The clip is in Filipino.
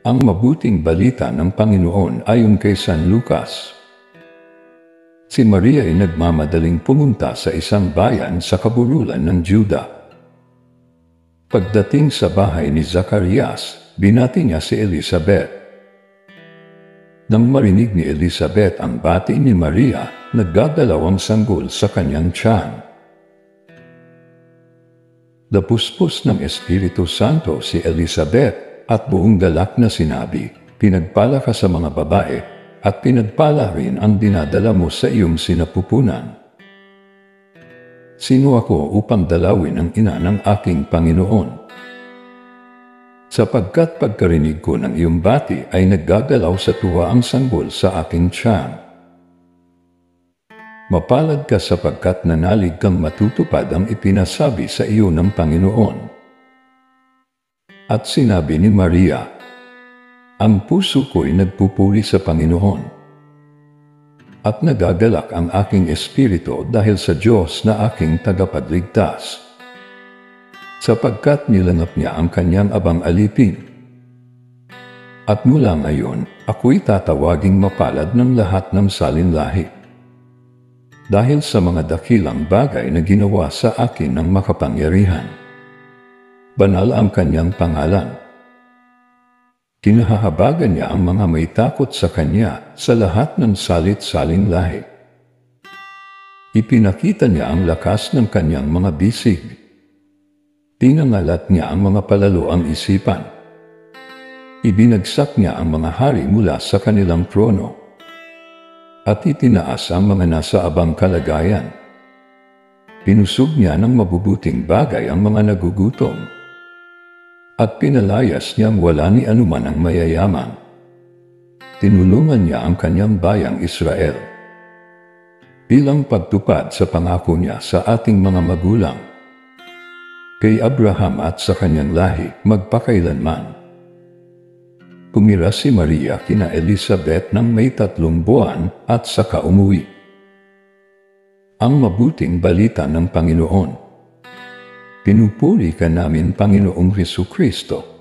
Ang mabuting balita ng Panginoon ayon kay San Lucas. Si Maria ay nagmamadaling pumunta sa isang bayan sa kabululan ng Juda. Pagdating sa bahay ni Zacarias, binati niya si Elizabeth. Nang marinig ni Elizabeth ang bati ni Maria, nagdadalawang sanggol sa kanyang tiyan. Napuspos ng Espiritu Santo si Elizabeth at buong galak na sinabi, "Pinagpala ka sa mga babae, at pinagpala rin ang dinadala mo sa iyong sinapupunan. Sino ako upang dalawin ang ina ng aking Panginoon? Sapagkat pagkarinig ko ng iyong bati ay naggagalaw sa tuwa ang sanggol sa aking tiyan. Mapalad ka sapagkat nanalig kang matutupad ang ipinasabi sa iyo ng Panginoon." At sinabi ni Maria, "Ang puso ko'y nagpupuri sa Panginoon, at nagagalak ang aking espiritu dahil sa Diyos na aking tagapagligtas, sapagkat nilanap niya ang kanyang abang alipin. At mula ngayon, ako'y tatawaging mapalad ng lahat ng salinlahi, dahil sa mga dakilang bagay na ginawa sa akin ng makapangyarihan. Banal ang kanyang pangalan. Kinahahabagan niya ang mga may takot sa kanya sa lahat ng salit-saling lahi. Ipinakita niya ang lakas ng kanyang mga bisig. Tinangalat niya ang mga palaloang isipan. Ibinagsak niya ang mga hari mula sa kanilang trono, at itinaas ang mga nasa abang kalagayan. Pinusog niya ng mabubuting bagay ang mga nagugutom, at pinalayas niyang wala ni anuman ang mayayaman. Tinulungan niya ang kanyang bayang Israel, bilang pagtupad sa pangako niya sa ating mga magulang, kay Abraham at sa kanyang lahi magpakailanman." Pumira si Maria kina Elizabeth ng may 3 buwan at saka umuwi. Ang mabuting balita ng Panginoon. Pinupuri ka namin, Panginoong Hesukristo.